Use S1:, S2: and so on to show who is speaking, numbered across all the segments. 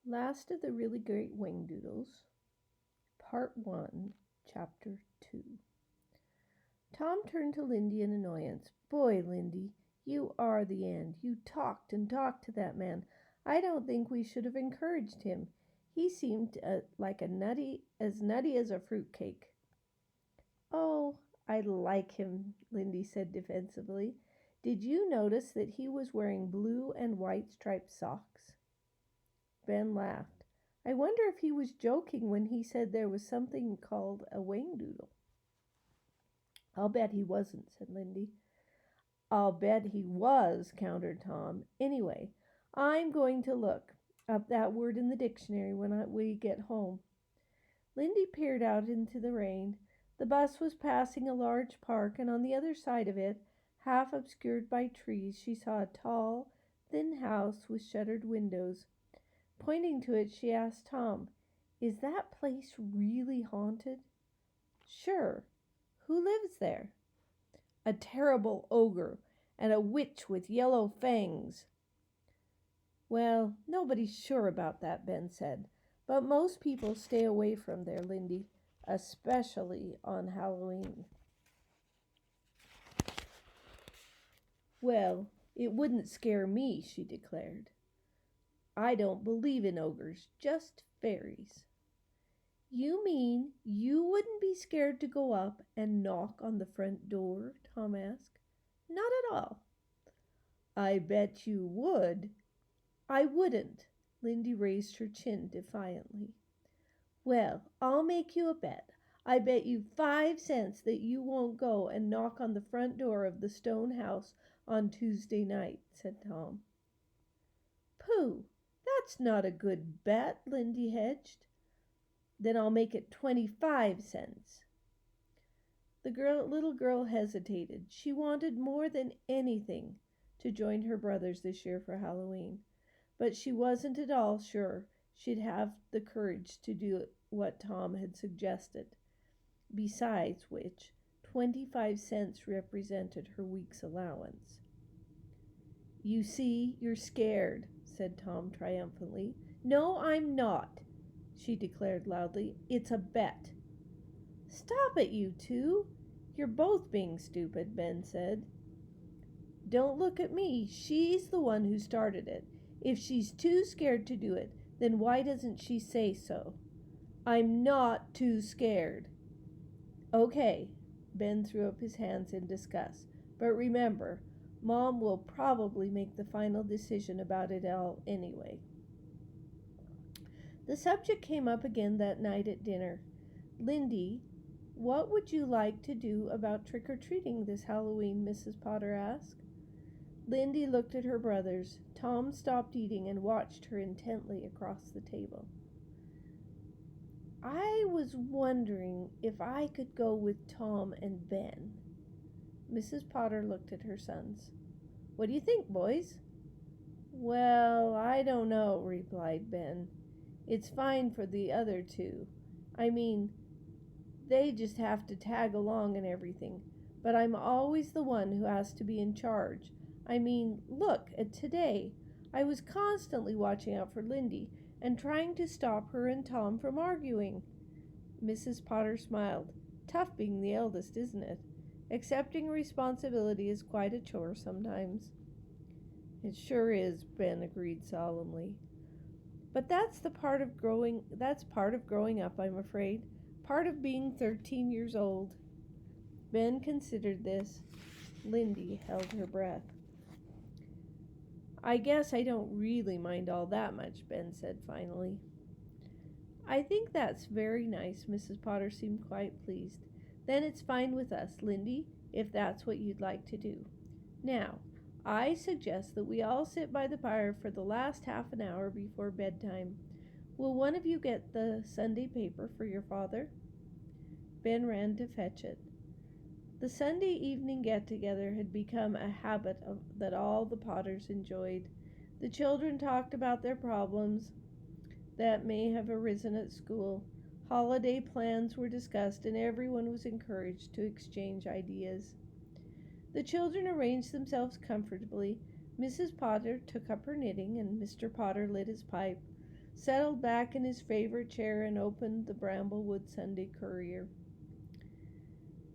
S1: Last of the Really Great Whangdoodles, Part 1, Chapter 2. Tom turned to Lindy in annoyance. Boy, Lindy, you are the end. You talked and talked to that man. I don't think we should have encouraged him. He seemed like as nutty as a fruitcake. Oh, I like him, Lindy said defensively. Did you notice that he was wearing blue and white striped socks? Ben laughed. I wonder if he was joking when he said there was something called a whangdoodle. I'll bet he wasn't, said Lindy. I'll bet he was, countered Tom. Anyway, I'm going to look up that word in the dictionary when we get home. Lindy peered out into the rain. The bus was passing a large park, and on the other side of it, half obscured by trees, she saw a tall, thin house with shuttered windows. Pointing to it, she asked Tom, Is that place really haunted? Sure. Who lives there? A terrible ogre and a witch with yellow fangs. Well, nobody's sure about that, Ben said. But most people stay away from there, Lindy, especially on Halloween. Well, it wouldn't scare me, she declared. I don't believe in ogres, just fairies. You mean you wouldn't be scared to go up and knock on the front door? Tom asked. Not at all. I bet you would. I wouldn't. Lindy raised her chin defiantly. Well, I'll make you a bet. I bet you 5 cents that you won't go and knock on the front door of the stone house on Tuesday night, said Tom. Pooh, that's not a good bet, Lindy hedged. Then I'll make it 25 cents. The little girl hesitated. She wanted more than anything to join her brothers this year for Halloween, but she wasn't at all sure she'd have the courage to do what Tom had suggested. Besides which, 25 cents represented her week's allowance. You see, you're scared, said Tom triumphantly. No, I'm not, she declared loudly. It's a bet. Stop it, you two. You're both being stupid, Ben said. Don't look at me. She's the one who started it. If she's too scared to do it, then why doesn't she say so? I'm not too scared. Okay, Ben threw up his hands in disgust. But remember, Mom will probably make the final decision about it all anyway. The subject came up again that night at dinner. Lindy, what would you like to do about trick-or-treating this Halloween? Mrs. Potter asked. Lindy looked at her brothers. Tom stopped eating and watched her intently across the table. I was wondering if I could go with Tom and Ben. Mrs. Potter looked at her sons. What do you think, boys? Well, I don't know, replied Ben. It's fine for the other two. I mean, they just have to tag along and everything. But I'm always the one who has to be in charge. I mean, look at today. I was constantly watching out for Lindy and trying to stop her and Tom from arguing. Mrs. Potter smiled. Tough being the eldest, isn't it? Accepting responsibility is quite a chore sometimes. It sure is, Ben agreed solemnly. But that's part of growing up, I'm afraid. Part of being 13 years old. Ben considered this. Lindy held her breath. I guess I don't really mind all that much, Ben said finally. I think that's very nice. Mrs. Potter seemed quite pleased. Then it's fine with us, Lindy, if that's what you'd like to do. Now, I suggest that we all sit by the fire for the last half an hour before bedtime. Will one of you get the Sunday paper for your father? Ben ran to fetch it. The Sunday evening get-together had become a habit that all the Potters enjoyed. The children talked about their problems that may have arisen at school. Holiday plans were discussed, and everyone was encouraged to exchange ideas. The children arranged themselves comfortably. Mrs. Potter took up her knitting, and Mr. Potter lit his pipe. settled back in his favorite chair, and opened the Bramblewood Sunday Courier.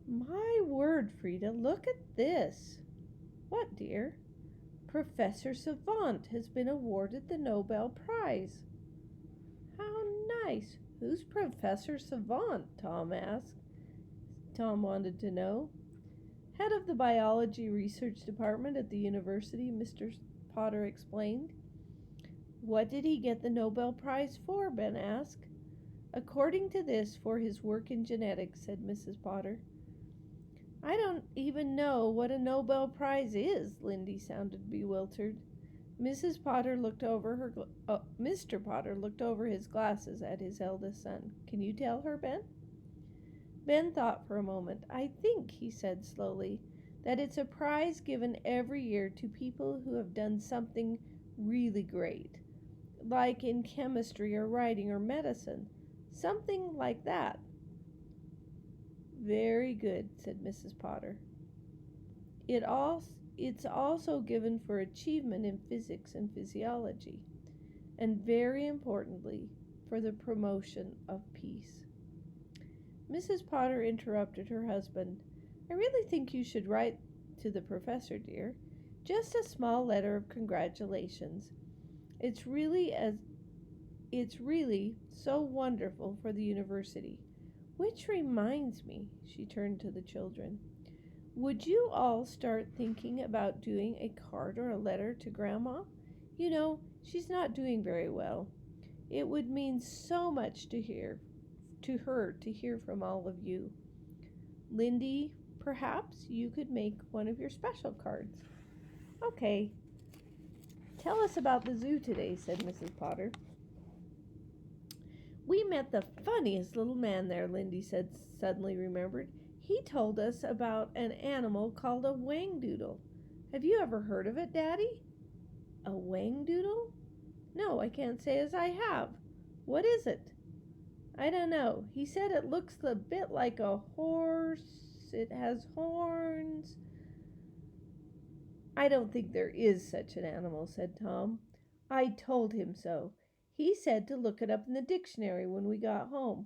S1: My word, Frida, look at this. What, dear? Professor Savant has been awarded the Nobel Prize. How nice. Who's Professor Savant? Tom asked. Tom wanted to know. Head of the biology research department at the university, Mr. Potter explained. What did he get the Nobel Prize for? Ben asked. According to this, for his work in genetics, said Mrs. Potter. I don't even know what a Nobel Prize is, Lindy sounded bewildered. Mr. Potter looked over his glasses at his eldest son. Can you tell her, Ben? Ben thought for a moment. I think, he said slowly, that it's a prize given every year to people who have done something really great, like in chemistry or writing or medicine. Something like that. Very good, said Mrs. Potter. It's also given for achievement in physics and physiology, and very importantly, for the promotion of peace. Mrs. Potter interrupted her husband. I really think you should write to the professor, dear. Just a small letter of congratulations. It's really so wonderful for the university. Which reminds me, she turned to the children. Would you all start thinking about doing a card or a letter to Grandma? You know, she's not doing very well. It would mean so much to her to hear from all of you. Lindy, perhaps you could make one of your special cards. Okay. Tell us about the zoo today, said Mrs. Potter. We met the funniest little man there, Lindy said, suddenly remembered. He told us about an animal called a Whangdoodle. Have you ever heard of it, Daddy? A Whangdoodle? No, I can't say as I have. What is it? I don't know. He said it looks a bit like a horse. It has horns. I don't think there is such an animal, said Tom. I told him so. He said to look it up in the dictionary when we got home.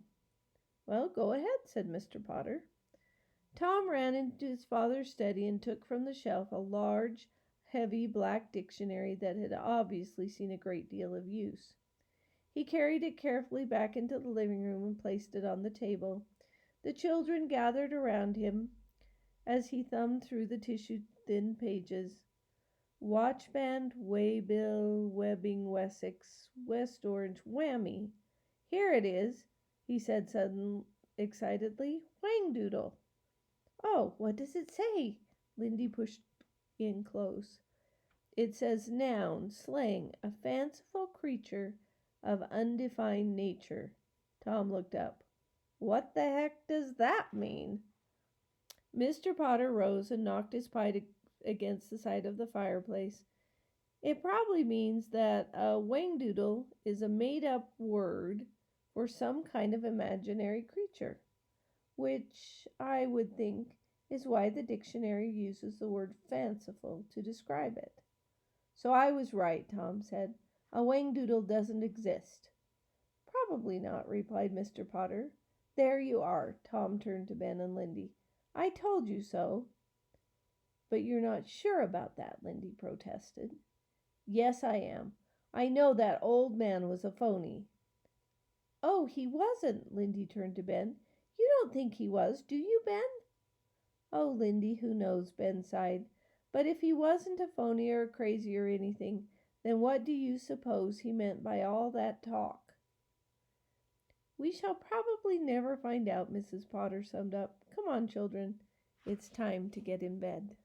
S1: Well, go ahead, said Mr. Potter. Tom ran into his father's study and took from the shelf a large, heavy black dictionary that had obviously seen a great deal of use. He carried it carefully back into the living room and placed it on the table. The children gathered around him as he thumbed through the tissue-thin pages. Watchband, Waybill, Webbing, Wessex, West Orange, Whammy. Here it is, he said suddenly, excitedly. Whangdoodle. Oh, what does it say? Lindy pushed in close. It says noun, slang, a fanciful creature of undefined nature. Tom looked up. What the heck does that mean? Mr. Potter rose and knocked his pipe against the side of the fireplace. It probably means that a Whangdoodle is a made-up word for some kind of imaginary creature, which I would think is why the dictionary uses the word fanciful to describe it. So I was right, Tom said. A Whangdoodle doesn't exist. Probably not, replied Mr. Potter. There you are, Tom turned to Ben and Lindy. I told you so. But you're not sure about that, Lindy protested. Yes, I am. I know that old man was a phony. Oh, he wasn't, Lindy turned to Ben. You don't think he was, do you, Ben? Oh, Lindy, who knows, Ben sighed. But if he wasn't a phony or crazy or anything, then what do you suppose he meant by all that talk? We shall probably never find out, Mrs. Potter summed up. Come on, children. It's time to get in bed.